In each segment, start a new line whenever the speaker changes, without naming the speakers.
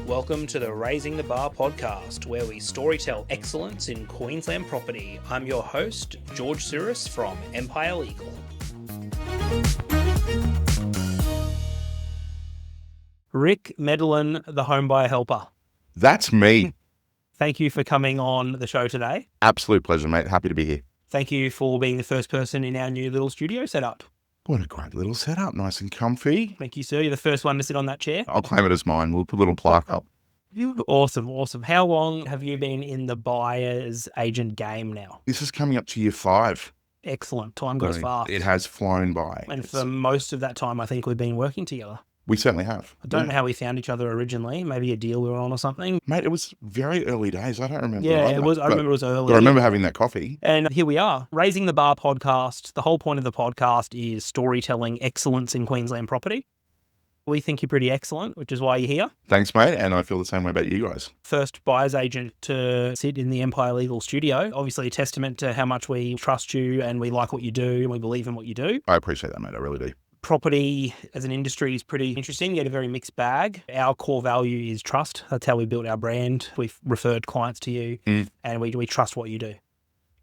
Welcome to the Raising the Bar podcast, where we storytell excellence in Queensland property. I'm your host, George Souris from Empire Legal. Ric Medlin, the home buyer helper.
That's me.
Thank you for coming on the show today.
Absolute pleasure, mate. Happy to be here.
Thank you for being the first person in our new little studio setup.
What a great little setup. Nice and comfy.
Thank you, sir. You're the first one to sit on that chair.
I'll claim it as mine. We'll put a little plaque up.
Awesome. How long have you been in the buyer's agent game now?
This is coming up to year 5.
Excellent. Time goes fast.
It has flown by.
And for most of that time, I think we've been working together.
We certainly have.
I don't know how we found each other originally. Maybe a deal we were on or something.
Mate, it was very early days. I don't remember.
Yeah,
either,
it was. I remember it was early.
But I remember having that coffee.
And here we are, Raising the Bar podcast. The whole point of the podcast is storytelling excellence in Queensland property. We think you're pretty excellent, which is why you're here.
Thanks, mate. And I feel the same way about you guys.
First buyer's agent to sit in the Empire Legal studio. Obviously a testament to how much we trust you and we like what you do and we believe in what you do.
I appreciate that, mate. I really do.
Property as an industry is pretty interesting. You get a very mixed bag. Our core value is trust. That's how we built our brand. We've referred clients to you and we trust what you do.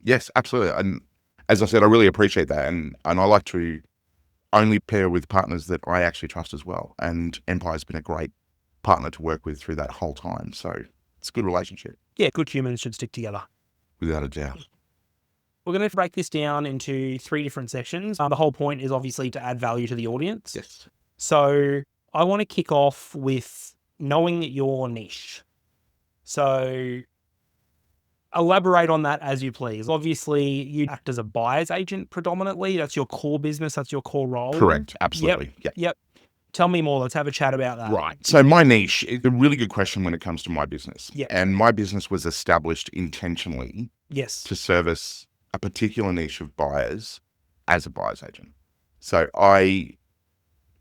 Yes, absolutely. And as I said, I really appreciate that. And I like to only pair with partners that I actually trust as well. And Empire's been a great partner to work with through that whole time. So it's a good relationship.
Yeah, good humans should stick together.
Without a doubt.
We're going to break this down into 3 different sessions. The whole point is obviously to add value to the audience.
Yes.
So I want to kick off with knowing your niche. So elaborate on that as you please. Obviously, you act as a buyer's agent predominantly. That's your core business. That's your core role.
Correct. Absolutely.
Yep. Tell me more. Let's have a chat about that.
Right. So my niche is a really good question when it comes to my business.
Yeah.
And my business was established intentionally to service a particular niche of buyers as a buyer's agent. So I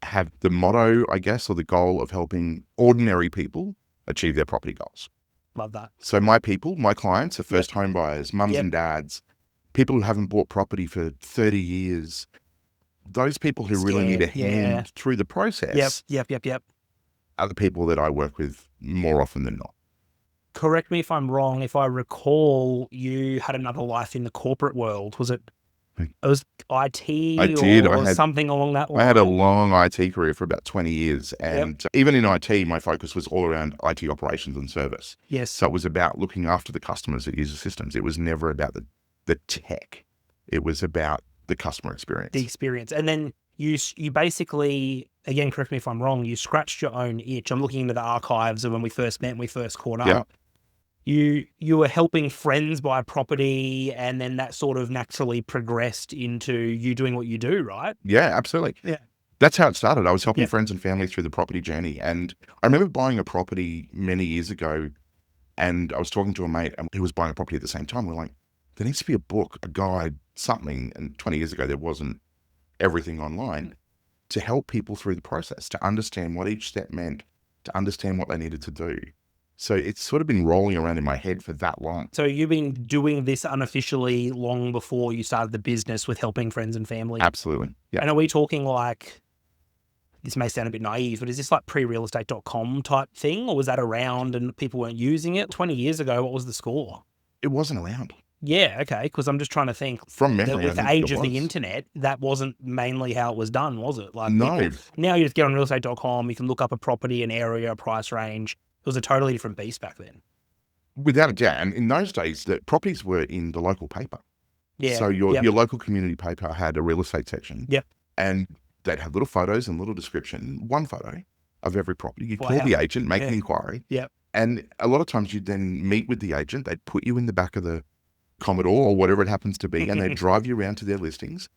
have the motto, I guess, or the goal of helping ordinary people achieve their property goals.
Love that.
So my people, my clients are first home buyers, mums and dads, people who haven't bought property for 30 years. Those people who really need a hand through the process
Yep.
are the people that I work with more often than not.
Correct me if I'm wrong. If I recall, you had another life in the corporate world. Was it? It was IT or something along that line?
I had a long IT career for about 20 years. And even in IT, my focus was all around IT operations and service.
Yes.
So it was about looking after the customers that use the systems. It was never about the tech. It was about the customer experience.
The experience. And then you basically, again, correct me if I'm wrong, you scratched your own itch. I'm looking into the archives of when we first met and we first caught up.
Yeah.
You were helping friends buy property and then that sort of naturally progressed into you doing what you do, right?
Yeah, absolutely.
Yeah.
That's how it started. I was helping friends and family through the property journey. And I remember buying a property many years ago and I was talking to a mate who was buying a property at the same time. We're like, there needs to be a book, a guide, something. And 20 years ago, there wasn't everything online to help people through the process, to understand what each step meant, to understand what they needed to do. So it's sort of been rolling around in my head for that long.
So you've been doing this unofficially long before you started the business with helping friends and family?
Absolutely. Yeah.
And are we talking like, this may sound a bit naive, but is this like pre-realestate.com type thing? Or was that around and people weren't using it? 20 years ago, what was the score?
It wasn't around.
Yeah, okay, because I'm just trying to think.
From memory,
with the age of the internet, that wasn't mainly how it was done, was it? Like
no.
Now you just get on realocating.com, you can look up a property, an area, a price range. It was a totally different beast back then.
Without a doubt. And in those days, the properties were in the local paper.
Yeah.
So your local community paper had a real estate section.
Yep.
And they'd have little photos and little description, one photo of every property. You'd call the agent, make an inquiry.
Yep.
And a lot of times you'd then meet with the agent. They'd put you in the back of the Commodore or whatever it happens to be, and they'd drive you around to their listings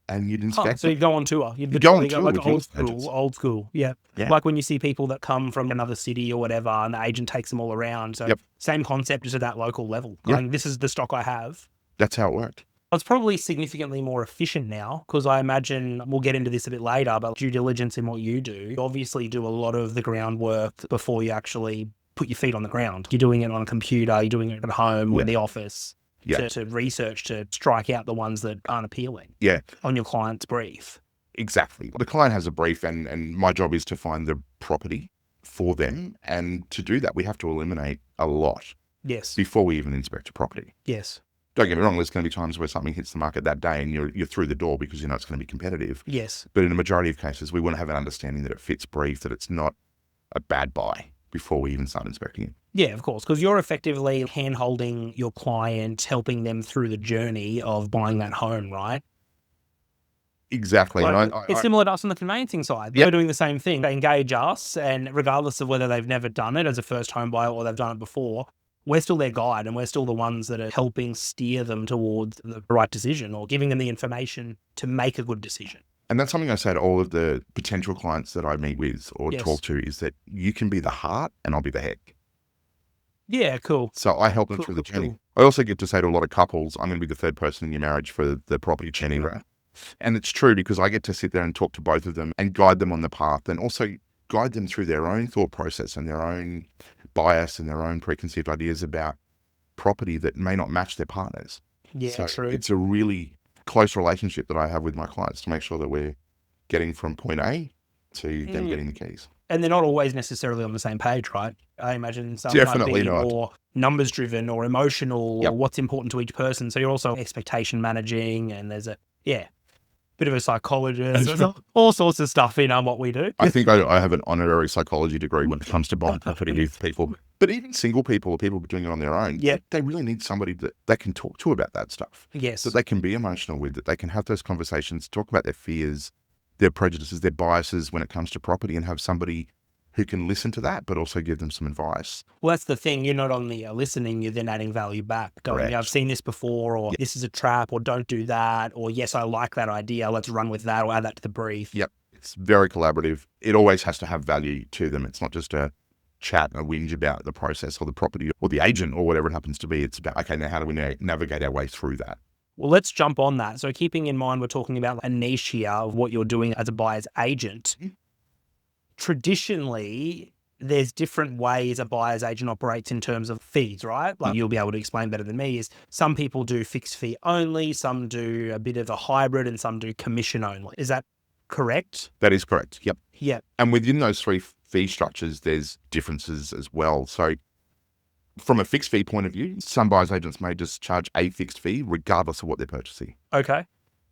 and you'd inspect.
So you'd go on tour.
You'd go on tour
like
with
old school. Yeah. Like when you see people that come from another city or whatever and the agent takes them all around. So same concept, just at that local level. Like, this is the stock I have.
That's how it worked.
It's probably significantly more efficient now because I imagine, we'll get into this a bit later, but due diligence in what you do, you obviously do a lot of the groundwork before you actually put your feet on the ground. You're doing it on a computer, you're doing it at home or in the office. To research, to strike out the ones that aren't appealing on your client's brief.
Exactly. The client has a brief, and my job is to find the property for them. And to do that, we have to eliminate a lot
Yes.
before we even inspect a property.
Yes.
Don't get me wrong, there's going to be times where something hits the market that day and you're through the door because you know it's going to be competitive.
Yes.
But in a majority of cases, we want to have an understanding that it fits brief, that it's not a bad buy before we even start inspecting it.
Yeah, of course, because you're effectively hand-holding your client, helping them through the journey of buying that home, right?
Exactly.
Like,
And
it's similar to us on the conveyancing side.
Yep.
They're doing the same thing. They engage us, and regardless of whether they've never done it as a first home buyer or they've done it before, we're still their guide, and we're still the ones that are helping steer them towards the right decision or giving them the information to make a good decision.
And that's something I say to all of the potential clients that I meet with or
Yes.
talk to, is that you can be the heart and I'll be the head.
Yeah, cool.
So I help them through the journey. I also get to say to a lot of couples, I'm going to be the third person in your marriage for the property journey. Right? And it's true, because I get to sit there and talk to both of them and guide them on the path, and also guide them through their own thought process and their own bias and their own preconceived ideas about property that may not match their partners.
Yeah,
So
true.
it's a really close relationship that I have with my clients to make sure that we're getting from point A to them getting the keys.
And they're not always necessarily on the same page, right? I imagine some
Definitely
might be
not.
more numbers driven or emotional
Yep.
or what's important to each person. So you're also expectation managing, and there's a bit of a psychologist. There's all sorts of stuff in what we do.
I think I have an honorary psychology degree when it comes to buying property with people. But even single people or people doing it on their own,
Yep.
they really need somebody that they can talk to about that stuff.
Yes.
That they can be emotional with, that they can have those conversations, talk about their fears, their prejudices, their biases when it comes to property, and have somebody who can listen to that, but also give them some advice.
Well, that's the thing. You're not on the listening, you're then adding value back. Going,
Correct.
yeah, I've seen this before, or this is a trap, or don't do that, or yes, I like that idea, let's run with that, or add that to the brief.
Yep. It's very collaborative. It always has to have value to them. It's not just a chat and a whinge about the process or the property or the agent or whatever it happens to be. It's about, okay, now how do we navigate our way through that?
Well, let's jump on that. So keeping in mind, we're talking about a niche here of what you're doing as a buyer's agent. Traditionally, there's different ways a buyer's agent operates in terms of fees, right? Like you'll be able to explain better than me, is some people do fixed fee only, some do a bit of a hybrid, and some do commission only. Is that correct?
That is correct. Yep.
Yeah.
And within those three fee structures, there's differences as well. So from a fixed fee point of view, some buyer's agents may just charge a fixed fee regardless of what they're purchasing.
Okay.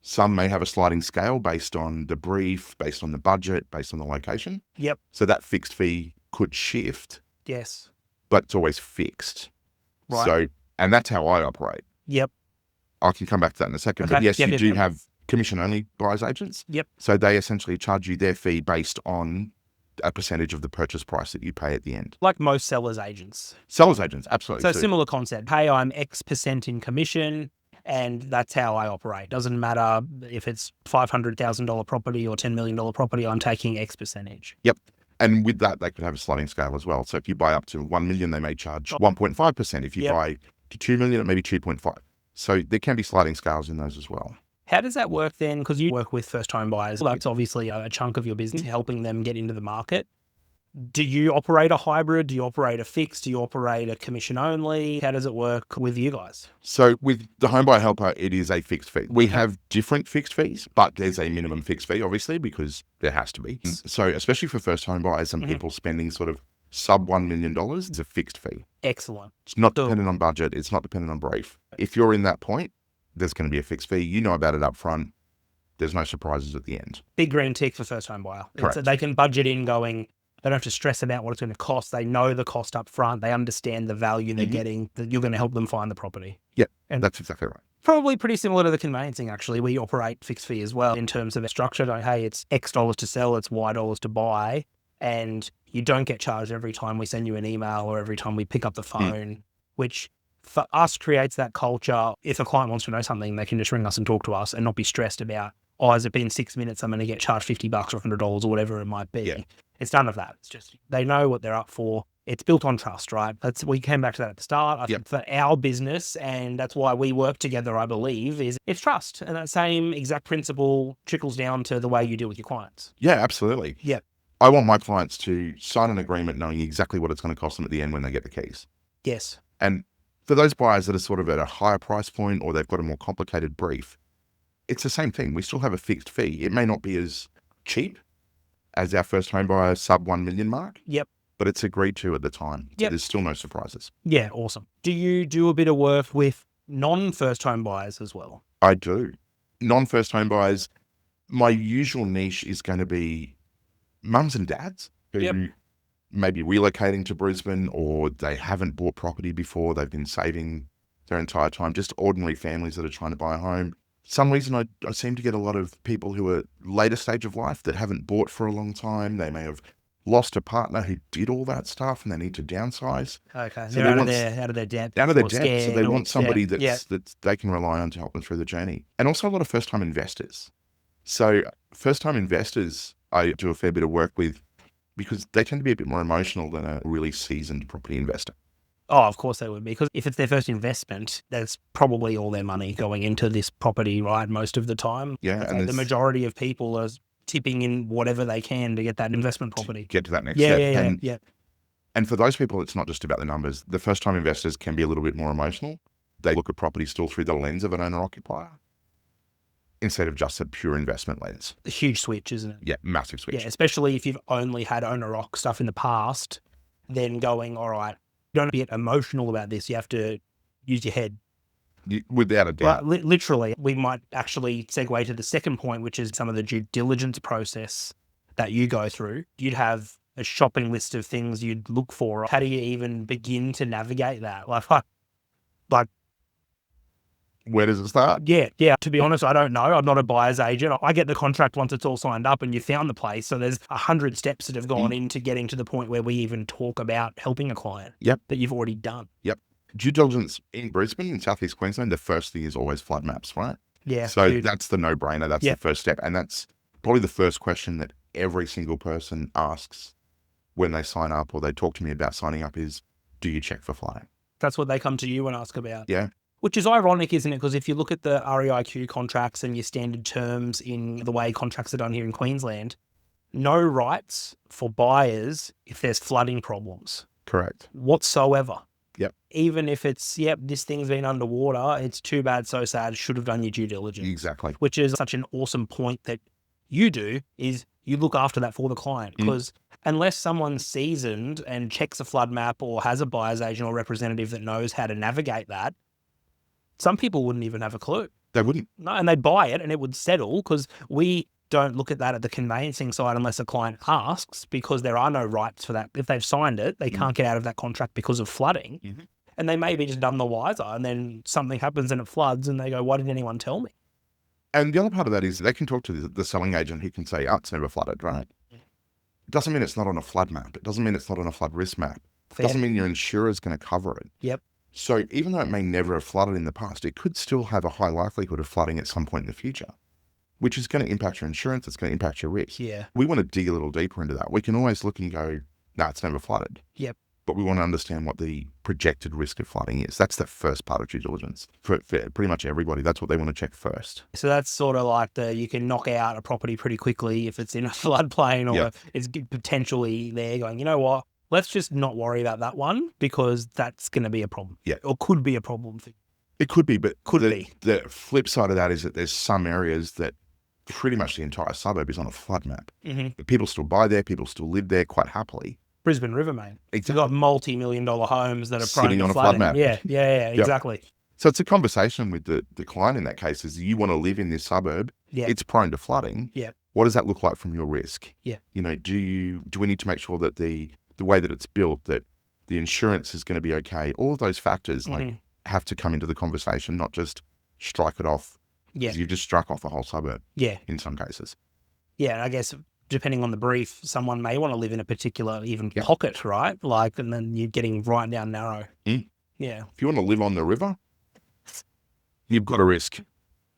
Some may have a sliding scale based on the brief, based on the budget, based on the location.
Yep.
So that fixed fee could shift,
Yes.
but it's always fixed.
Right.
So, and that's how I operate.
Yep.
I can come back to that in a second.
Okay.
But yes,
Yep,
you
yep,
do
yep.
have commission-only buyer's agents.
Yep.
So they essentially charge you their fee based on a percentage of the purchase price that you pay at the end.
Like most sellers' agents.
Sellers agents, absolutely.
So similar concept. Hey, I'm X% in commission, and that's how I operate. Doesn't matter if it's $500,000 property or $10 million property, I'm taking X percentage.
Yep. And with that, they could have a sliding scale as well. So if you buy up to 1 million, they may charge 1.5%. If you
Yep.
buy to 2 million, it may be 2.5. So there can be sliding scales in those as well.
How does that work then? Because you work with first home buyers. That's obviously a chunk of your business, helping them get into the market. Do you operate a hybrid? Do you operate a fixed? Do you operate a commission only? How does it work with you guys?
So with the home buyer helper, it is a fixed fee. We have different fixed fees, but there's a minimum fixed fee, obviously, because there has to be. So especially for first home buyers and people spending sort of sub $1 million, it's a fixed fee.
Excellent.
It's not dependent on budget. It's not dependent on brief. If you're in that point, there's going to be a fixed fee. You know about it up front. There's no surprises at the end.
Big green tick for first home buyer.
Correct.
They can budget in going, they don't have to stress about what it's going to cost. They know the cost up front. They understand the value they're getting, that you're going to help them find the property.
Yeah,
And
that's exactly right.
probably pretty similar to the conveyancing, actually. We operate fixed fee as well in terms of structure. Like, hey, it's X dollars to sell, it's Y dollars to buy. And you don't get charged every time we send you an email or every time we pick up the phone, which for us creates that culture. If a client wants to know something, they can just ring us and talk to us and not be stressed about, oh, has it been 6 minutes? I'm going to get charged $50 or $100 or whatever it might be.
Yeah.
It's none of that. It's just, they know what they're up for. It's built on trust, right? We came back to that at the start. I think for our business, and that's why we work together, I believe, is it's trust. And that same exact principle trickles down to the way you deal with your clients.
Yeah, absolutely.
Yeah.
I want my clients to sign an agreement knowing exactly what it's going to cost them at the end when they get the keys.
Yes.
And for those buyers that are sort of at a higher price point or they've got a more complicated brief, it's the same thing. We still have a fixed fee. It may not be as cheap as our first home buyer sub 1 million mark.
Yep.
But it's agreed to at the time. So
Yep.
there's still no surprises.
Yeah, awesome. Do you do a bit of work with non-first home buyers as well?
I do. Non-first home buyers, my usual niche is going to be mums and dads who may be relocating to Brisbane, or they haven't bought property before. They've been saving their entire time, just ordinary families that are trying to buy a home. Some reason I seem to get a lot of people who are later stage of life that haven't bought for a long time. They may have lost a partner who did all that stuff and they need to downsize.
Okay.
So
They're out of their depth.
Out of their
or
depth. So
scared
they
or-
want somebody
yeah.
that they can rely on to help them through the journey. And also a lot of first-time investors. So first-time investors, I do a fair bit of work with because they tend to be a bit more emotional than a really seasoned property investor.
Oh, of course they would be. Because if it's their first investment, that's probably all their money going into this property, right? Most of the time.
Yeah.
It's
And
like the majority of people are tipping in whatever they can to get that investment property.
get to that next
Yeah,
step.
yeah.
And for those people, it's not just about the numbers. The first-time investors can be a little bit more emotional. They look at property still through the lens of an owner-occupier instead of just a pure investment lens.
A huge switch, isn't it?
Yeah, massive switch.
Yeah, especially if you've only had owner-occ stuff in the past, then going, all right, you don't get emotional about this. You have to use your head.
Without a doubt.
Right, literally, we might actually segue to the second point, which is some of the due diligence process that you go through. You'd have a shopping list of things you'd look for. How do you even begin to navigate that? Like,
Where does it start?
yeah. To be honest, I don't know. I'm not a buyer's agent. I get the contract once it's all signed up and you found the place. So there's 100 steps that have gone into getting to the point where we even talk about helping a client.
Yep.
That you've already done.
Yep. Due diligence in Brisbane, in Southeast Queensland, the first thing is always flood maps, right?
Yeah.
So that's the no-brainer. That's the first step. And that's probably the first question that every single person asks when they sign up or they talk to me about signing up is, do you check for flooding?
That's what they come to you and ask about.
Yeah.
Which is ironic, isn't it? Because if you look at the REIQ contracts and your standard terms in the way contracts are done here in Queensland, no rights for buyers if there's flooding problems.
Correct.
Whatsoever.
Yep.
Even if it's, this thing's been underwater, it's too bad, so sad, should have done your due diligence.
Exactly.
Which is such an awesome point that you do, is you look after that for the client. Because unless someone's seasoned and checks a flood map or has a buyer's agent or representative that knows how to navigate that, some people wouldn't even have a clue.
They wouldn't.
No, and they'd buy it and it would settle because we don't look at that at the conveyancing side unless a client asks, because there are no rights for that. If they've signed it, they can't get out of that contract because of flooding. And they may be just none the wiser. And then something happens and it floods and they go, why didn't anyone tell me?
And the other part of that is they can talk to the selling agent who can say, it's never flooded, right? It doesn't mean it's not on a flood map. It doesn't mean it's not on a flood risk map. It doesn't mean your insurer's going to cover it.
Yep.
So even though it may never have flooded in the past, it could still have a high likelihood of flooding at some point in the future, which is going to impact your insurance. It's going to impact your risk.
Yeah.
We want to dig a little deeper into that. We can always look and go, it's never flooded.
Yep.
But we want to understand what the projected risk of flooding is. That's the first part of due diligence for pretty much everybody. That's what they want to check first.
So that's sort of like you can knock out a property pretty quickly if it's in a floodplain or it's potentially there going, you know what? Let's just not worry about that one because that's going to be a problem.
Yeah.
Or could be a problem.
It could be, but
Could be.
The flip side of that is that there's some areas that pretty much the entire suburb is on a flood map. But people still buy there, people still live there quite happily.
Brisbane River, mate.
Exactly.
You've got multi-million-dollar homes that are prone
Sitting
to
on a
flooding.
flood map.
Yeah, exactly.
So it's a conversation with the client in that case is you want to live in this suburb.
Yeah.
It's prone to flooding.
Yeah.
What does that look like from your risk?
Yeah.
Do we need to make sure that the way that it's built, that the insurance is going to be okay? All of those factors have to come into the conversation, not just strike it off.
Yeah.
You've just struck off the whole suburb.
Yeah.
In some cases.
Yeah. And I guess depending on the brief, someone may want to live in a particular pocket, right? And then you're getting right down narrow. Yeah.
If you want to live on the river, you've got a risk.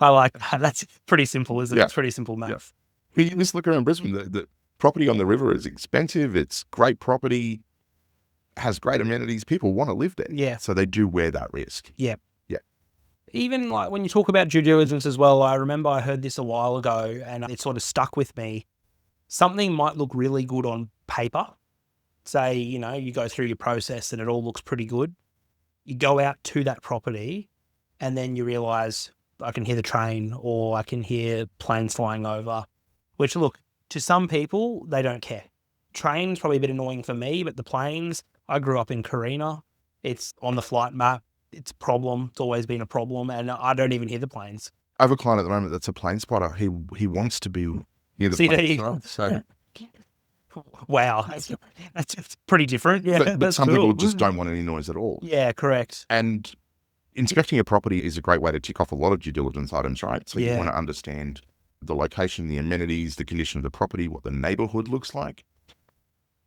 I like that. That's pretty simple, isn't it? It's pretty simple math.
You just look around Brisbane, the property on the river is expensive. It's great property, has great amenities. People want to live there.
Yeah.
So they do wear that risk.
Yeah.
Yeah.
Even like when you talk about due diligence as well, I remember I heard this a while ago and it sort of stuck with me. Something might look really good on paper. Say, you go through your process and it all looks pretty good. You go out to that property and then you realize I can hear the train or I can hear planes flying over, which look, to some people, they don't care. Trains probably a bit annoying for me, but the planes, I grew up in Carina. It's on the flight map. It's a problem. It's always been a problem. And I don't even hear the planes.
I have a client at the moment that's a plane spotter. He wants to be near the
See, there
planes.
you go.
Right? So,
Wow. That's pretty different. Yeah,
but
that's
some
cool.
people just don't want any noise at all.
Yeah, correct.
And inspecting a property is a great way to tick off a lot of due diligence items, right? So you
Yeah.
want to understand the location, the amenities, the condition of the property, what the neighborhood looks like.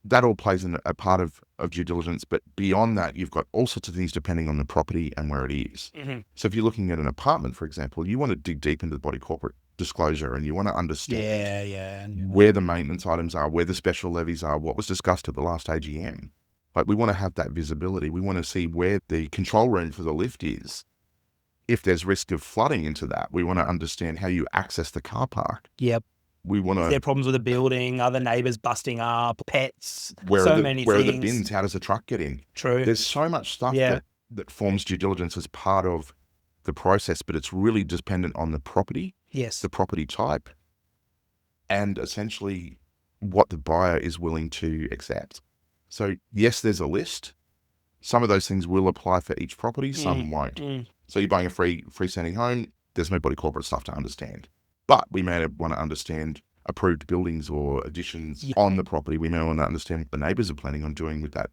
That all plays a part of due diligence. But beyond that, you've got all sorts of things depending on the property and where it is.
Mhm.
So if you're looking at an apartment, for example, you want to dig deep into the body corporate disclosure and you want to understand
Yeah.
where the maintenance items are, where the special levies are, what was discussed at the last AGM. Like we want to have that visibility. We want to see where the control room for the lift is. If there's risk of flooding into that, we want to understand how you access the car park.
Yep.
We want
Is
to,
there problems with the building, other neighbours busting up, pets,
where
so
are the,
many
where
things.
are the bins? How does the truck get in?
True.
There's so much stuff
Yeah.
that forms due diligence as part of the process, but it's really dependent on the property,
Yes.
the property type, and essentially what the buyer is willing to accept. So yes, there's a list. Some of those things will apply for each property, some won't. So you're buying a freestanding home, there's no body corporate stuff to understand. But we may want to understand approved buildings or additions on the property. We may want to understand what the neighbours are planning on doing with that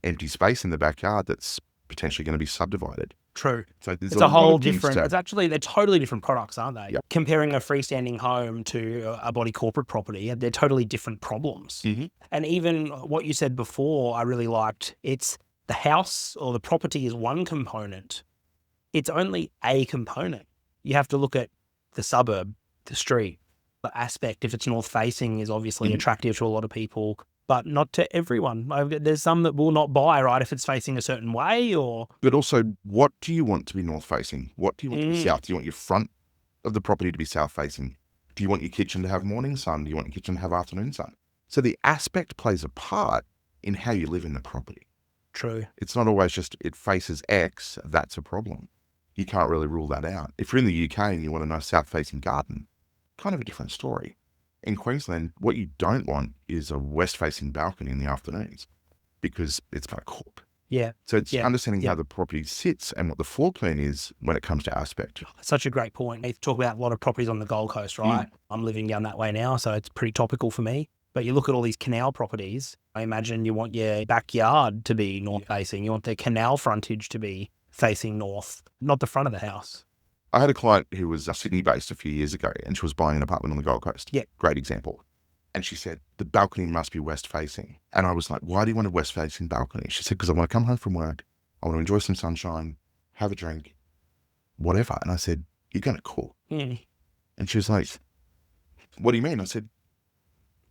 empty space in the backyard that's potentially going to be subdivided.
True.
So there's
It's a whole
lot of things
different,
to-
it's actually, they're totally different products, aren't they?
Yep.
Comparing a freestanding home to a body corporate property, they're totally different problems.
Mhm.
And even what you said before, I really liked, it's the house or the property is one component. It's only a component. You have to look at the suburb, the street, the aspect. If it's north facing is obviously attractive to a lot of people, but not to everyone. There's some that will not buy, right, if it's facing a certain way or...
But also, what do you want to be north facing? What do you want to be south? Do you want your front of the property to be south facing? Do you want your kitchen to have morning sun? Do you want your kitchen to have afternoon sun? So the aspect plays a part in how you live in the property.
True.
It's not always just it faces X, that's a problem. You can't really rule that out. If you're in the UK and you want a nice south-facing garden, kind of a different story. In Queensland, what you don't want is a west-facing balcony in the afternoons because it's going to cook.
Yeah.
So it's understanding how the property sits and what the floor plan is when it comes to aspect.
Such a great point. They talk about a lot of properties on the Gold Coast, right? I'm living down that way now, so it's pretty topical for me. But you look at all these canal properties, I imagine you want your backyard to be north-facing. You want the canal frontage to be facing north, not the front of the house.
I had a client who was Sydney-based a few years ago, and she was buying an apartment on the Gold Coast.
Yeah.
Great example. And she said, the balcony must be west-facing. And I was like, why do you want a west-facing balcony? She said, because I want to come home from work, I want to enjoy some sunshine, have a drink, whatever. And I said, you're going to cook. And she was like, what do you mean? I said,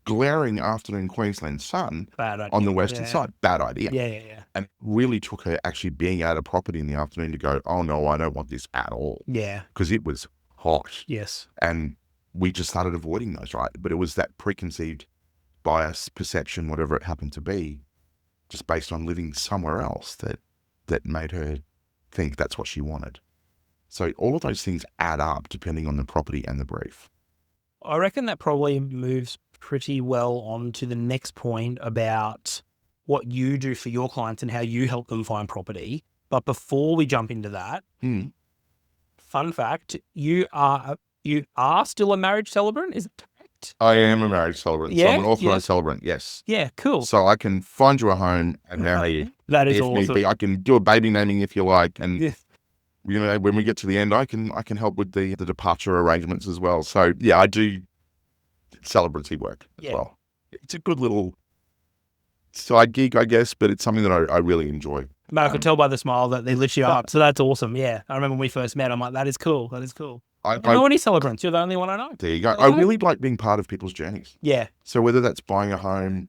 glaring afternoon Queensland sun on the western side, bad idea.
Yeah.
And it really took her actually being at a property in the afternoon to go, oh no, I don't want this at all.
Yeah.
Because it was hot.
Yes.
And we just started avoiding those, right? But it was that preconceived bias, perception, whatever it happened to be, just based on living somewhere else that made her think that's what she wanted. So all of those things add up depending on the property and the brief.
I reckon that probably moves pretty well on to the next point about what you do for your clients and how you help them find property. But before we jump into that, fun fact, you are still a marriage celebrant, is it correct?
I am a marriage celebrant.
Yeah,
so I'm an authorised celebrant, yes.
Yeah, cool.
So I can find you a home and marry you.
That is
if
awesome.
need be. I can do a baby naming if you like. And you know, when we get to the end, I can help with the departure arrangements as well. So yeah, I do celebrancy work as well. It's a good little side gig, I guess, but it's something that I really enjoy.
But I could tell by the smile that they lift you up. So that's awesome. Yeah. I remember when we first met, I'm like, that is cool. That is cool. I don't know any celebrants. You're the only one I know.
There you go. I really like being part of people's journeys.
Yeah.
So whether that's buying a home,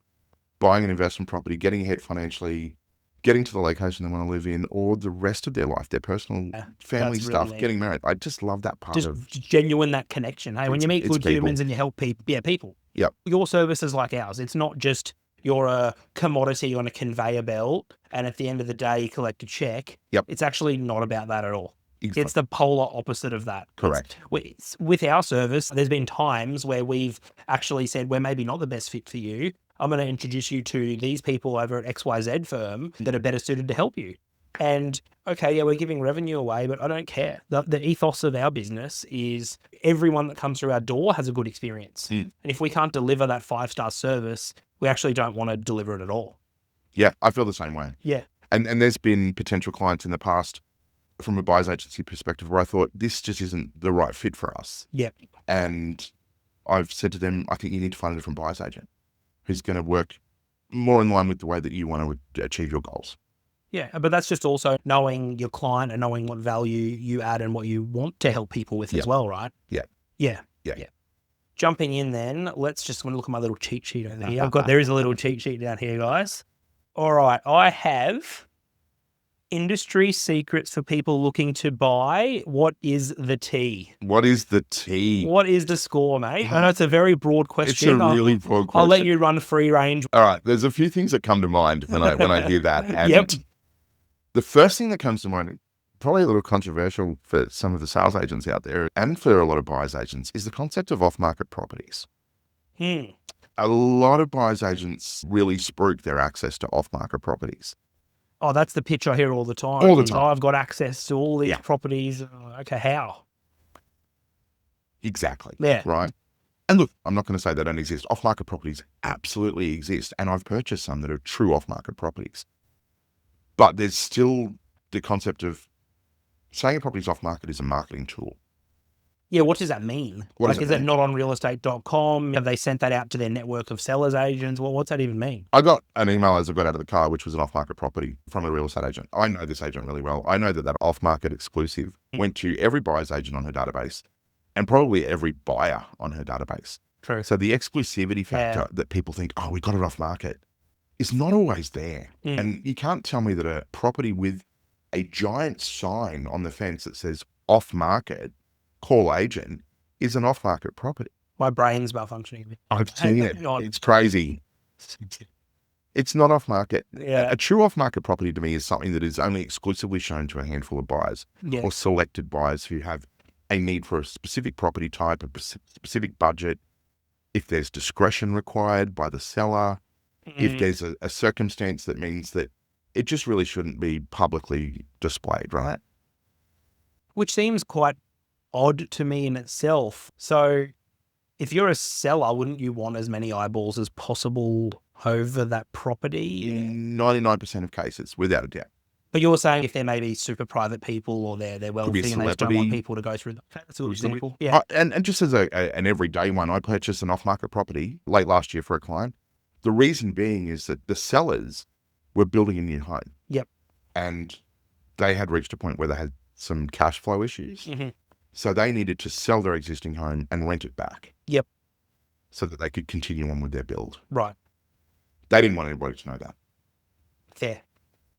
buying an investment property, getting ahead financially, getting to the location they want to live in, or the rest of their life, their personal family stuff, really getting married. I just love that part of
genuine, that connection. Hey, when you meet good humans and you help people, people.
Yep.
Your service is like ours. It's not just you're a commodity on a conveyor belt and at the end of the day you collect a check.
Yep.
It's actually not about that at all. It's the polar opposite of that.
Correct.
With our service, there's been times where we've actually said, we're maybe not the best fit for you. I'm going to introduce you to these people over at XYZ firm that are better suited to help you. And okay, yeah, we're giving revenue away, but I don't care. The ethos of our business is everyone that comes through our door has a good experience. And if we can't deliver that 5-star service, we actually don't want to deliver it at all.
Yeah, I feel the same way.
Yeah.
And there's been potential clients in the past from a buyer's agency perspective where I thought this just isn't the right fit for us.
Yeah.
And I've said to them, I think you need to find a different buyer's agent who's going to work more in line with the way that you want to achieve your goals.
Yeah, but that's just also knowing your client and knowing what value you add and what you want to help people with as well, right?
Yeah.
Yeah. Jumping in then, let's just look at my little cheat sheet over here. There is a little cheat sheet down here, guys. All right, I have industry secrets for people looking to buy. What is the T?
What is the T?
What is the score, mate? I know it's a very broad question.
It's a really broad question.
I'll let you run free range.
All right, there's a few things that come to mind when I hear that. And the first thing that comes to mind, probably a little controversial for some of the sales agents out there and for a lot of buyers agents, is the concept of off-market properties. A lot of buyers agents really spruik their access to off-market properties.
Oh, that's the pitch I hear all the time.
All the time.
Oh, I've got access to all these properties. Okay, how?
Exactly.
Yeah.
Right. And look, I'm not going to say they don't exist. Off-market properties absolutely exist. And I've purchased some that are true off-market properties. But there's still the concept of saying a property's off-market is a marketing tool.
Yeah, what does that mean? Is it not on realestate.com? Have they sent that out to their network of sellers agents? Well, what's that even mean?
I got an email as I got out of the car, which was an off-market property from a real estate agent. I know this agent really well. I know that off-market exclusive went to every buyer's agent on her database and probably every buyer on her database.
True.
So the exclusivity factor that people think, oh, we got it off-market, is not always there. And you can't tell me that a property with a giant sign on the fence that says off-market, call agent, is an off-market property.
My brain's malfunctioning.
I've seen it. It's crazy. It's not off-market.
Yeah.
A true off-market property to me is something that is only exclusively shown to a handful of buyers or selected buyers who have a need for a specific property type, a specific budget, if there's discretion required by the seller, if there's a circumstance that means that it just really shouldn't be publicly displayed, right?
Which seems quite odd to me in itself. So if you're a seller, wouldn't you want as many eyeballs as possible over that property?
In 99% of cases, without a doubt.
But you're saying if they're maybe super private people or they're wealthy and they just don't want people to go through them. Okay, that's a good example. Yeah.
And just as an everyday one, I purchased an off-market property late last year for a client. The reason being is that the sellers were building a new home.
Yep.
And they had reached a point where they had some cash flow issues. So they needed to sell their existing home and rent it back.
Yep.
So that they could continue on with their build.
Right.
They didn't want anybody to know that.
Fair.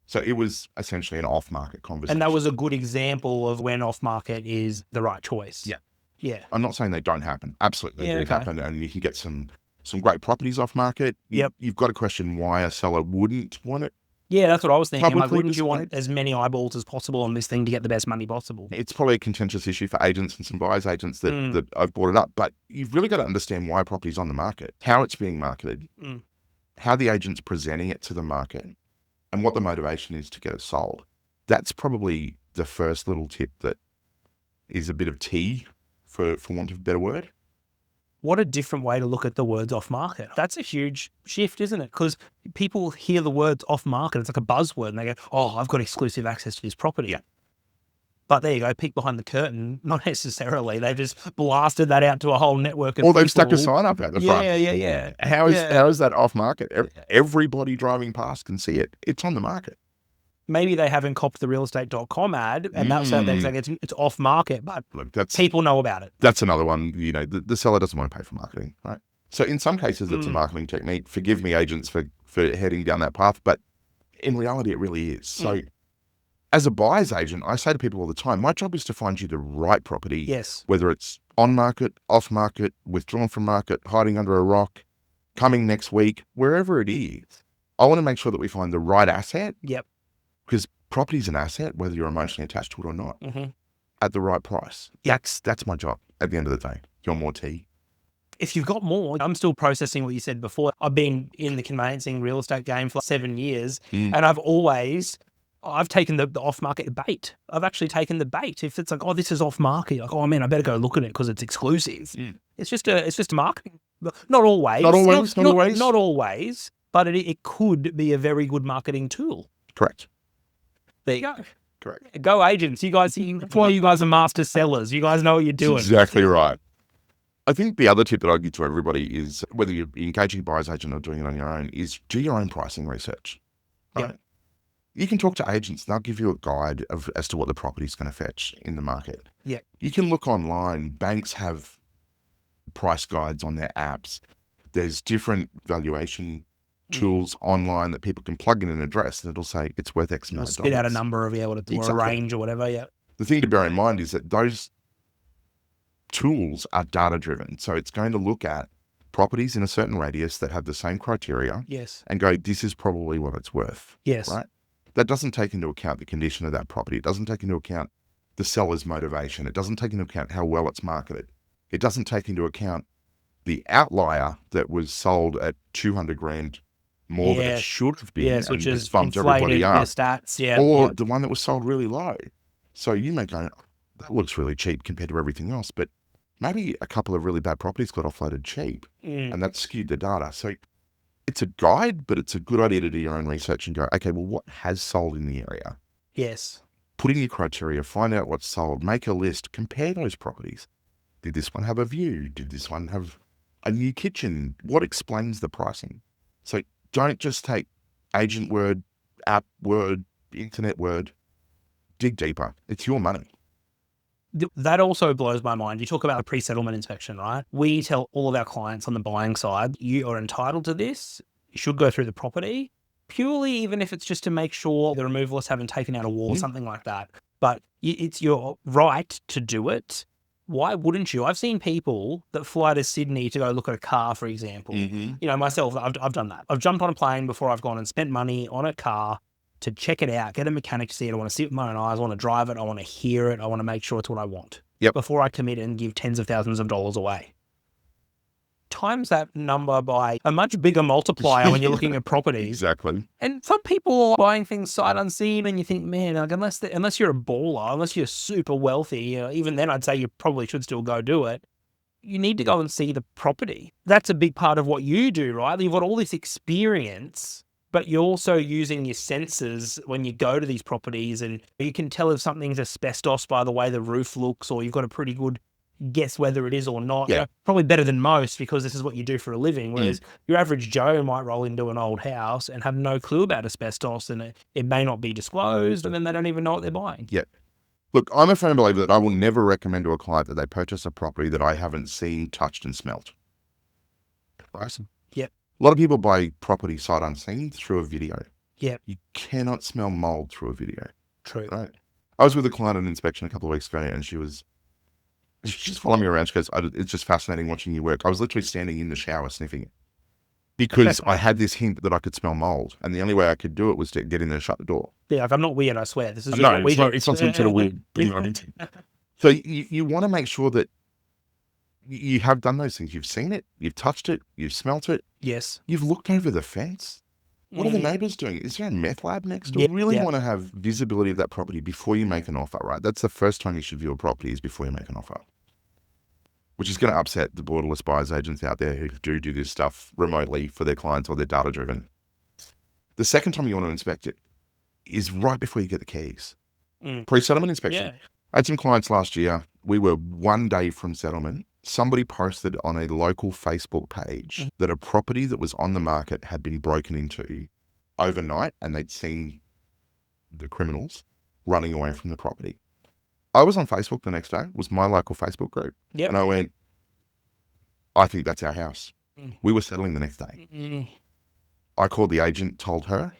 So it was essentially an off-market conversation.
And that was a good example of when off-market is the right choice.
Yeah.
Yeah.
I'm not saying they don't happen. Absolutely, they do happen. And you can get some great properties off-market. You've got to question why a seller wouldn't want it.
Yeah, that's what I was thinking. Like, wouldn't you want as many eyeballs as possible on this thing to get the best money possible?
It's probably a contentious issue for agents and some buyers agents that I've brought it up. But you've really got to understand why a property's on the market, how it's being marketed, how the agent's presenting it to the market, and what the motivation is to get it sold. That's probably the first little tip that is a bit of tea, for want of a better word.
What a different way to look at the words off market. That's a huge shift, isn't it? Because people hear the words off market, it's like a buzzword, and they go, oh, I've got exclusive access to this property. Yeah. But there you go, peek behind the curtain. Not necessarily. They've just blasted that out to a whole network of people.
Or they've stuck a sign up at the front.
Yeah.
How is that off market? Everybody driving past can see it. It's on the market.
Maybe they haven't copped the realestate.com ad, and that's how they're saying it's off market, but people know about it.
That's another one. You know, the seller doesn't want to pay for marketing, right? So in some cases, it's a marketing technique. Forgive me, agents, for heading down that path, but in reality, it really is. So as a buyer's agent, I say to people all the time, my job is to find you the right property.
Yes.
Whether it's on market, off market, withdrawn from market, hiding under a rock, coming next week, wherever it is. I want to make sure that we find the right asset.
Yep.
Because property is an asset, whether you're emotionally attached to it or not. at the right price. That's my job at the end of the day. You want more tea?
If you've got more, I'm still processing what you said before. I've been in the conveyancing real estate game for 7 years, and I've taken the off-market bait. I've actually taken the bait. If it's like, oh, this is off-market, like, oh man, I better go look at it because it's exclusive. It's just a marketing. Not always. Not always, but it could be a very good marketing tool.
Correct.
There you go.
Correct.
Go agents. You guys, that's why you guys are master sellers. You guys know what you're doing.
That's exactly right. I think the other tip that I give to everybody is, whether you're engaging a buyer's agent or doing it on your own, is do your own pricing research. Right? Yep. You can talk to agents. They'll give you a guide as to what the property's going to fetch in the market.
Yeah.
You can look online. Banks have price guides on their apps. There's different valuation tools online that people can plug in an address, and it'll say it's worth X amount of dollars.
Spit out a number of or a range or whatever. Yeah.
The thing to bear in mind is that those tools are data driven. So it's going to look at properties in a certain radius that have the same criteria.
Yes.
And go, this is probably what it's worth.
Yes.
Right? That doesn't take into account the condition of that property. It doesn't take into account the seller's motivation. It doesn't take into account how well it's marketed. It doesn't take into account the outlier that was sold at 200 grand more than it should have been.
Yes, which is
inflated everybody up.
Stats. Yeah.
Or the one that was sold really low. So you may go, that looks really cheap compared to everything else, but maybe a couple of really bad properties got offloaded cheap, and that skewed the data. So it's a guide, but it's a good idea to do your own research and go, okay, well, what has sold in the area?
Yes.
Put in your criteria, find out what's sold, make a list, compare those properties. Did this one have a view? Did this one have a new kitchen? What explains the pricing? So don't just take agent word, app word, internet word. Dig deeper. It's your money.
That also blows my mind. You talk about a pre-settlement inspection, right? We tell all of our clients on the buying side, you are entitled to this. You should go through the property, purely even if it's just to make sure the removalists haven't taken out a wall or something like that. But it's your right to do it. Why wouldn't you? I've seen people that fly to Sydney to go look at a car, for example. You know, myself, I've done that. I've jumped on a plane before I've gone and spent money on a car to check it out, get a mechanic to see it. I want to see it with my own eyes. I want to drive it. I want to hear it. I want to make sure it's what I want. Before I commit and give tens of thousands of dollars away. Times that number by a much bigger multiplier when you're looking at properties.
Exactly.
And some people are buying things sight unseen, and you think, man, like, unless you're a baller, unless you're super wealthy, even then I'd say you probably should still go do it. You need to go and see the property. That's a big part of what you do, right? You've got all this experience, but you're also using your senses when you go to these properties, and you can tell if something's asbestos by the way the roof looks, or you've got a pretty good guess whether it is or not.
Yeah.
You know, probably better than most because this is what you do for a living. Whereas your average Joe might roll into an old house and have no clue about asbestos, and it may not be disclosed, and then they don't even know what they're buying.
Yeah. Look, I'm a firm believer that I will never recommend to a client that they purchase a property that I haven't seen, touched, and smelt. Right?
Yep.
A lot of people buy property sight unseen through a video.
Yep.
You cannot smell mold through a video.
True.
Right? I was with a client at an inspection a couple of weeks ago, and she's just following me around. She goes, it's just fascinating watching you work. I was literally standing in the shower sniffing it because I had this hint that I could smell mold, and the only way I could do it was to get in there and shut the door.
Yeah, like, I'm not weird, I swear. This is
no,
what we do.
it's not some sort of weird thing. So you want to make sure that you have done those things. You've seen it, you've touched it, you've smelt it.
Yes.
You've looked over the fence. What are the neighbours doing? Is there a meth lab next door? You really want to have visibility of that property before you make an offer, right? That's the first time you should view a property, is before you make an offer. Which is going to upset the borderless buyers agents out there who do this stuff remotely for their clients, or they're data driven. The second time you want to inspect it is right before you get the keys. Pre-settlement inspection. Yeah. I had some clients last year. We were 1 day from settlement. Somebody posted on a local Facebook page that a property that was on the market had been broken into overnight, and they'd seen the criminals running away from the property. I was on Facebook the next day. It was my local Facebook group. Yep. And I went, I think that's our house. We were settling the next day. I called the agent, told her,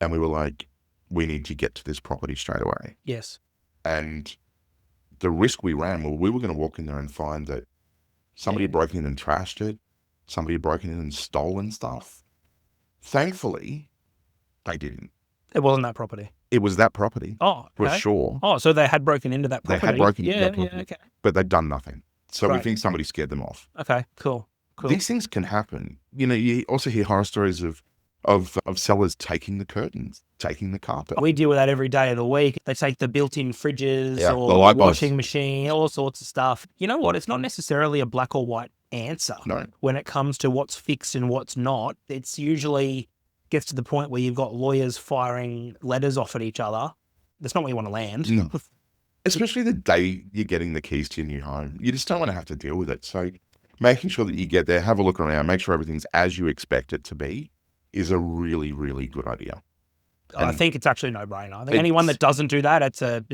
and we were like, we need to get to this property straight away.
Yes. And
the risk we ran, well, we were going to walk in there and find that somebody had broken in and trashed it. Somebody had broken in and stolen stuff. Thankfully, they didn't.
It wasn't that property.
It was that property
Oh,
for
okay.
sure.
Oh, so they had broken into that
They
property.
had broken into
Yeah,
that property,
yeah, okay.
but they'd done nothing. So we
Great.
think somebody scared them off.
Okay, cool.
These things can happen. You know, you also hear horror stories of sellers taking the curtains, taking the carpet.
We deal with that every day of the week. They take the built-in fridges
Yeah,
or
the light bulbs.
washing machine, all sorts of stuff. You know what? It's not necessarily a black or white answer
No.
when it comes to what's fixed and what's not. It's usually gets to the point where you've got lawyers firing letters off at each other. That's not where you want to land.
No. Especially the day you're getting the keys to your new home. You just don't want to have to deal with it. So making sure that you get there, have a look around, make sure everything's as you expect it to be is a really, really good idea.
I think it's actually a no-brainer. I think anyone that doesn't do that, it's a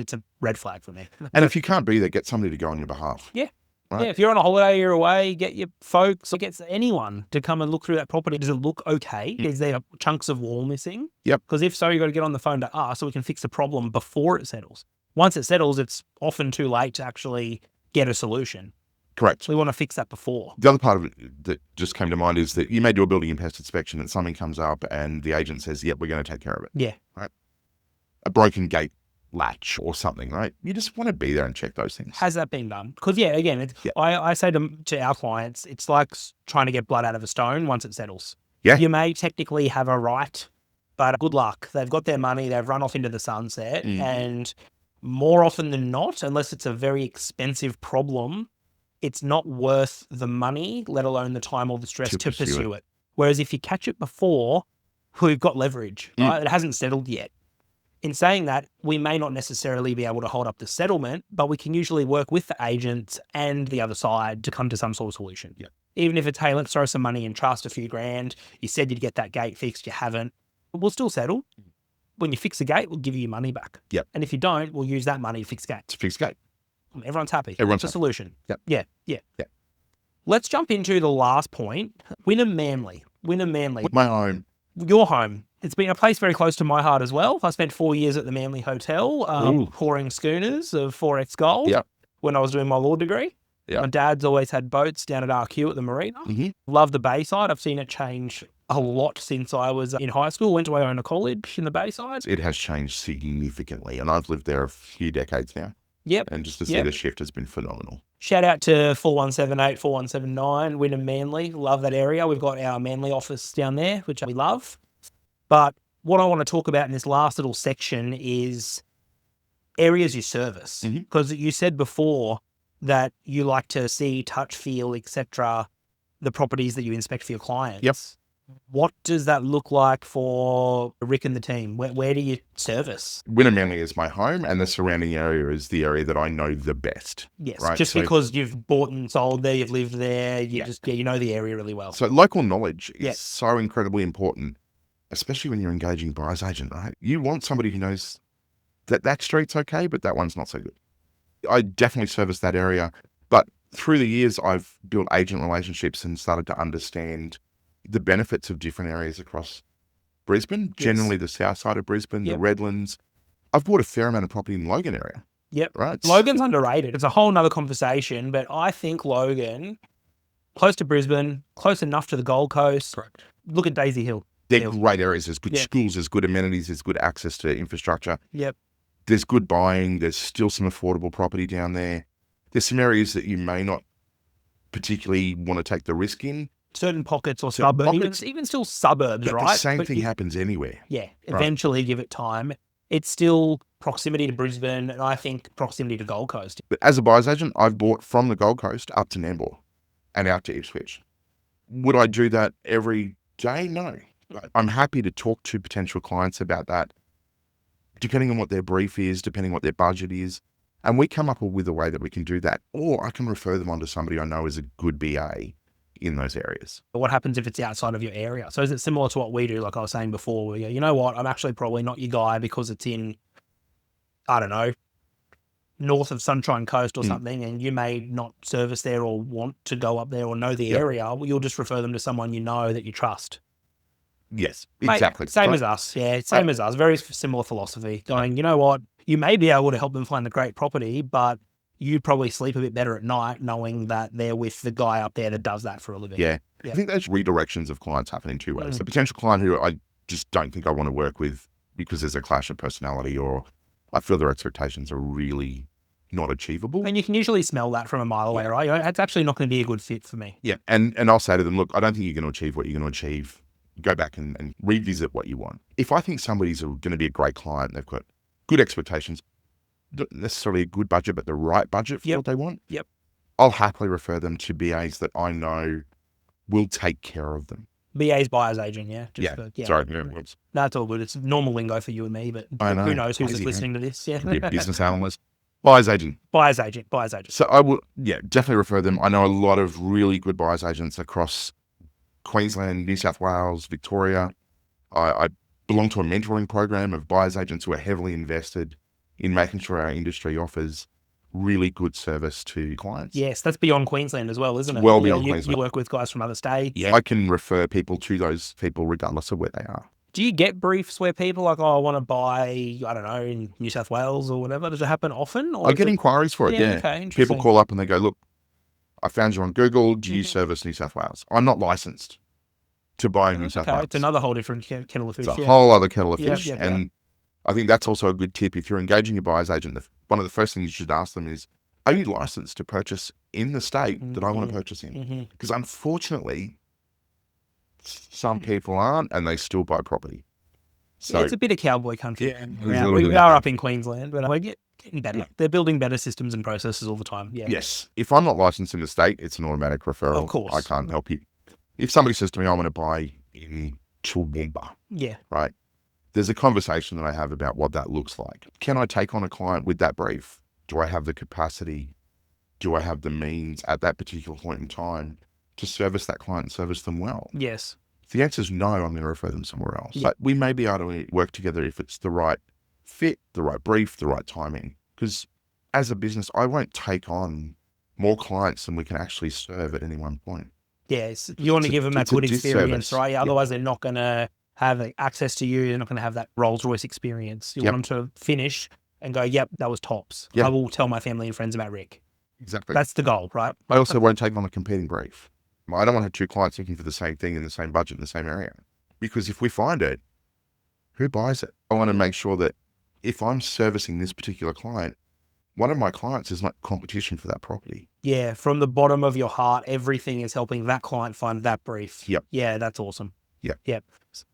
red flag for me.
And if you can't be there, get somebody to go on your behalf.
Yeah.
Right?
Yeah, if you're on a holiday, you're away, get your folks, get anyone to come and look through that property. Does it look okay? Is there chunks of wall missing?
Yep.
Because if so, you've got to get on the phone to us so we can fix the problem before it settles. Once it settles, it's often too late to actually get a solution.
Correct.
So we want to fix that before.
The other part of it that just came to mind is that you may do a building and pest inspection and something comes up and the agent says, yep, we're going to take care of it.
Yeah.
Right. A broken gate latch or something, right? You just want to be there and check those things.
Has that been done? Because, yeah, again, I say to our clients, it's like trying to get blood out of a stone once it settles.
Yeah.
You may technically have a right, but good luck. They've got their money. They've run off into the sunset. And more often than not, unless it's a very expensive problem, it's not worth the money, let alone the time or the stress to pursue it. Whereas if you catch it before, we've got leverage. Right? It hasn't settled yet. In saying that, we may not necessarily be able to hold up the settlement, but we can usually work with the agent and the other side to come to some sort of solution.
Yeah.
Even if it's, hey, let's throw some money in trust, a few grand. You said you'd get that gate fixed, you haven't. We'll still settle. When you fix the gate, we'll give you your money back.
Yep.
And if you don't, we'll use that money to fix the gate.
To fix the gate.
Everyone's happy.
Everyone's
it's a solution.
Yep.
Yeah. Let's jump into the last point. Wynnum Manly.
My home.
Your home. It's been a place very close to my heart as well. I spent 4 years at the Manly Hotel, pouring schooners of 4X gold when I was doing my law degree.
Yep.
My dad's always had boats down at RQ at the marina. Love the Bayside. I've seen it change a lot since I was in high school. Went to Iona College in the Bayside.
It has changed significantly, and I've lived there a few decades now.
Yep.
And just to see the shift has been phenomenal.
Shout out to 4178, 4179, Wynnum Manly. Love that area. We've got our Manly office down there, which we love. But what I want to talk about in this last little section is areas you service. Because you said before that you like to see, touch, feel, etc., the properties that you inspect for your clients.
Yep.
What does that look like for Rick and the team? Where do you service?
Wynnum Manly is my home, and the surrounding area is the area that I know the best.
Yes,
right?
just because you've bought and sold there, you've lived there, you know the area really well.
So local knowledge is so incredibly important, especially when you're engaging a buyer's agent, right? You want somebody who knows that that street's okay, but that one's not so good. I definitely service that area, but through the years, I've built agent relationships and started to understand the benefits of different areas across Brisbane, generally the south side of Brisbane, the Redlands. I've bought a fair amount of property in Logan area.
Yep.
Right.
Logan's underrated. It's a whole nother conversation, but I think Logan, close to Brisbane, close enough to the Gold Coast.
Correct.
Look at Daisy Hill.
They're great areas. There's good schools, there's good amenities, there's good access to infrastructure.
Yep.
There's good buying. There's still some affordable property down there. There's some areas that you may not particularly want to take the risk in.
Certain pockets or suburbs, even still suburbs,
but
right?
the same thing happens anywhere.
Yeah, eventually give it time. It's still proximity to Brisbane, and I think proximity to Gold Coast.
But as a buyer's agent, I've bought from the Gold Coast up to Nambour and out to Ipswich. Would I do that every day? No. I'm happy to talk to potential clients about that, depending on what their brief is, depending on what their budget is. And we come up with a way that we can do that. Or I can refer them on to somebody I know is a good BA in those areas.
But what happens if it's outside of your area? So is it similar to what we do, like I was saying before, where you go, you know what, I'm actually probably not your guy because it's in, I don't know, north of Sunshine Coast or something, and you may not service there or want to go up there or know the area. Well, you'll just refer them to someone you know that you trust.
Yes, exactly.
Same as us. Yeah, same as us. Very similar philosophy. Going, you know what, you may be able to help them find the great property, but you probably sleep a bit better at night knowing that they're with the guy up there that does that for a living.
Yeah. I think those redirections of clients happen in two ways. A potential client who I just don't think I want to work with because there's a clash of personality, or I feel their expectations are really not achievable.
And you can usually smell that from a mile away, right? It's actually not going to be a good fit for me.
Yeah. And I'll say to them, look, I don't think you're going to achieve what you're going to achieve. Go back and revisit what you want. If I think somebody's going to be a great client, they've got good expectations, not necessarily a good budget, but the right budget for what they want.
Yep.
I'll happily refer them to BAs that I know will take care of them.
BA's buyer's agent, yeah.
Sorry.
No, it's all good. It's normal lingo for you and me, but who knows who's listening to this? Yeah.
Business analyst. Buyer's agent.
Buyer's agent.
So I will, definitely refer them. I know a lot of really good buyer's agents across Queensland, New South Wales, Victoria. I belong to a mentoring program of buyer's agents who are heavily invested in making sure our industry offers really good service to clients.
Yes, that's beyond Queensland as well, isn't it?
Well beyond Queensland.
You work with guys from other states.
Yeah, I can refer people to those people regardless of where they are.
Do you get briefs where people are like, oh, I want to buy, I don't know, in New South Wales or whatever? Does it happen often? Or
I get inquiries for it, yeah.
Okay,
people call up and they go, look, I found you on Google. Do you service New South Wales? I'm not licensed to buy in New South Wales.
It's another whole different kettle of fish.
It's a whole other kettle of fish. And I think that's also a good tip. If you're engaging your buyer's agent, one of the first things you should ask them is, are you licensed to purchase in the state that I want to purchase in? Because unfortunately, some people aren't, and they still buy property. So
it's a bit of cowboy country.
Yeah,
we are up in Queensland, but we're getting better. They're building better systems and processes all the time. Yeah.
Yes. If I'm not licensed in the state, it's an automatic referral.
Of course.
I can't help you. If somebody says to me, I want to buy in Toowoomba, right? There's a conversation that I have about what that looks like. Can I take on a client with that brief? Do I have the capacity? Do I have the means at that particular point in time to service that client and service them well?
Yes.
If the answer is no, I'm going to refer them somewhere else. But we may be able to work together if it's the right fit, the right brief, the right timing. Because as a business, I won't take on more clients than we can actually serve at any one point.
Yes. You want to give them that good experience, right? Otherwise, they're not going to have access to you. They're not going to have that Rolls Royce experience. You want them to finish and go, yep, that was tops. I will tell my family and friends about Rick.
Exactly.
That's the goal, right?
I also won't take on a competing brief. I don't want to have two clients looking for the same thing in the same budget in the same area. Because if we find it, who buys it? I want to make sure that if I'm servicing this particular client, one of my clients is not competition for that property.
Yeah, from the bottom of your heart, everything is helping that client find that brief.
Yep.
Yeah, that's awesome.
Yep.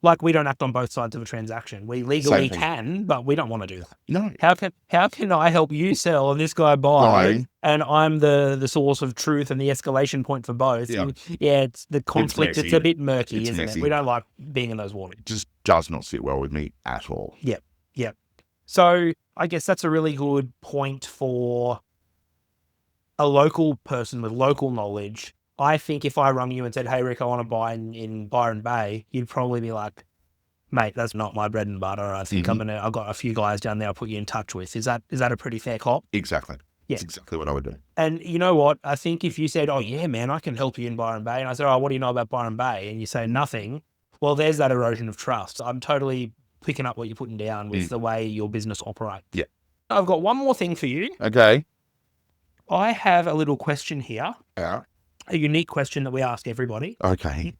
Like we don't act on both sides of a transaction. We legally can, but we don't want to do that.
No.
How can I help you sell and this guy buy, and I'm the source of truth and the escalation point for both? Yeah, it's the conflict. It's a bit murky, isn't it? We don't like being in those waters.
It just does not sit well with me at all.
Yep. So I guess that's a really good point for a local person with local knowledge. I think if I rung you and said, hey, Rick, I want to buy in Byron Bay, you'd probably be like, mate, that's not my bread and butter. I think I've got a few guys down there I'll put you in touch with. Is that a pretty fair cop?
Exactly. Yeah. That's exactly what I would do.
And you know what? I think if you said, oh, yeah, man, I can help you in Byron Bay. And I said, oh, what do you know about Byron Bay? And you say nothing. Well, there's that erosion of trust. I'm totally picking up what you're putting down with the way your business operates.
Yeah.
I've got one more thing for you.
Okay.
I have a little question here.
Yeah.
A unique question that we ask everybody.
Okay.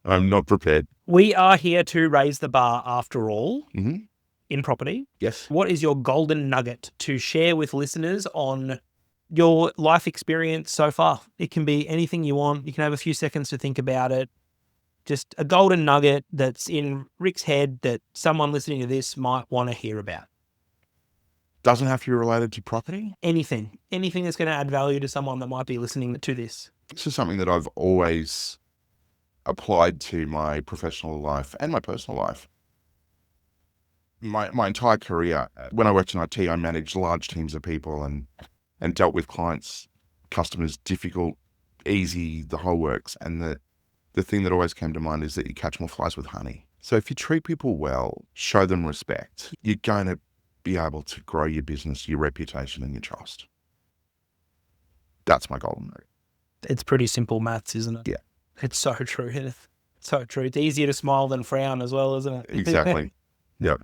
I'm not prepared.
We are here to raise the bar after all in property.
Yes.
What is your golden nugget to share with listeners on your life experience so far? It can be anything you want. You can have a few seconds to think about it. Just a golden nugget that's in Rick's head that someone listening to this might want to hear about.
Doesn't have to be related to property?
Anything that's going to add value to someone that might be listening to this.
This is something that I've always applied to my professional life and my personal life. My entire career, when I worked in IT, I managed large teams of people and dealt with clients, customers, difficult, easy, the whole works. And the thing that always came to mind is that you catch more flies with honey. So if you treat people well, show them respect, you're going to be able to grow your business, your reputation, and your trust. That's my golden nugget.
It's pretty simple maths, isn't it?
Yeah.
It's so true. It's so true. It's easier to smile than frown as well, isn't it?
Exactly. Yep.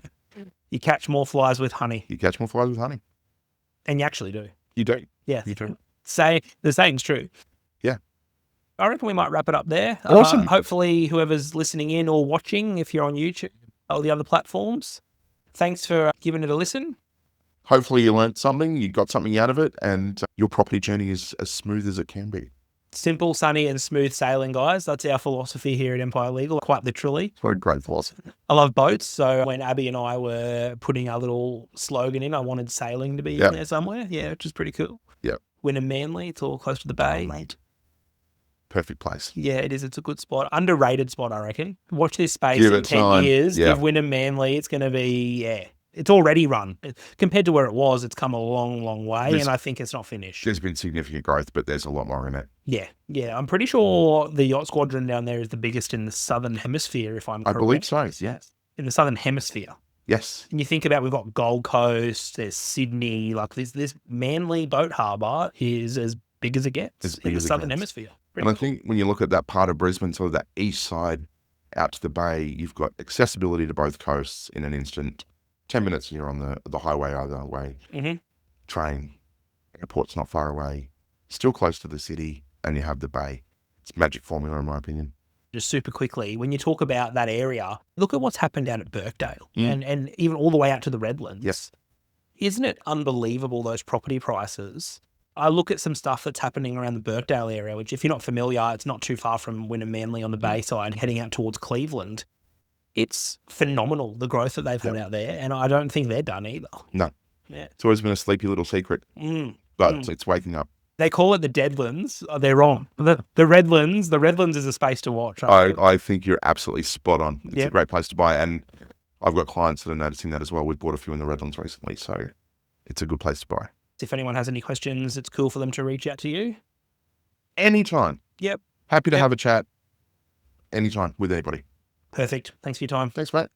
You catch more flies with honey.
You catch more flies with honey.
And you actually do.
You do.
Yeah.
You do.
The saying's true.
Yeah.
I reckon we might wrap it up there.
Awesome.
Hopefully whoever's listening in or watching, if you're on YouTube or the other platforms, Thanks for giving it a listen.
Hopefully you learned something, you got something out of it, and your property journey is as smooth as it can be.
Simple, sunny, and smooth sailing, guys. That's our philosophy here at Empire Legal, quite literally.
Very great philosophy.
I love boats, so when Abby and I were putting our little slogan in, I wanted sailing to be in there somewhere. Yeah, which is pretty cool.
Yeah.
Wynnum Manly, it's all close to the bay.
Perfect place.
Yeah, it is. It's a good spot. Underrated spot, I reckon. Watch this space
Give
in
it
10
time.
years.
Yeah.
Give Wynnum Manly. It's going to be, it's already run. Compared to where it was, it's come a long, long way, and I think it's not finished.
There's been significant growth, but there's a lot more in it.
Yeah, yeah. I'm pretty sure the yacht squadron down there is the biggest in the Southern Hemisphere, if I'm correct.
I believe so, yes.
In the Southern Hemisphere.
Yes.
And you think about, we've got Gold Coast, there's Sydney, like this Manly boat harbour is as big as it gets in the Southern Hemisphere.
And I think when you look at that part of Brisbane, sort of that east side out to the bay, you've got accessibility to both coasts in an instant. 10 minutes and you're on the highway either way.
Mm-hmm.
Train, airport's not far away, still close to the city, and you have the bay. It's magic formula in my opinion.
Just super quickly, when you talk about that area, look at what's happened down at Birkdale and even all the way out to the Redlands.
Yes.
Isn't it unbelievable, those property prices? I look at some stuff that's happening around the Birkdale area, which if you're not familiar, it's not too far from Wynnum Manly on the bay side, heading out towards Cleveland. It's phenomenal, the growth that they've had out there, and I don't think they're done either.
No.
Yeah.
It's always been a sleepy little secret, but it's waking up.
They call it the Deadlands. Oh, they're wrong. The Redlands is a space to watch.
I think you're absolutely spot on. It's a great place to buy, and I've got clients that are noticing that as well. We've bought a few in the Redlands recently, so it's a good place to buy.
If anyone has any questions, it's cool for them to reach out to you.
Anytime.
Yep.
Happy to have a chat anytime with anybody.
Perfect. Thanks for your time.
Thanks, mate.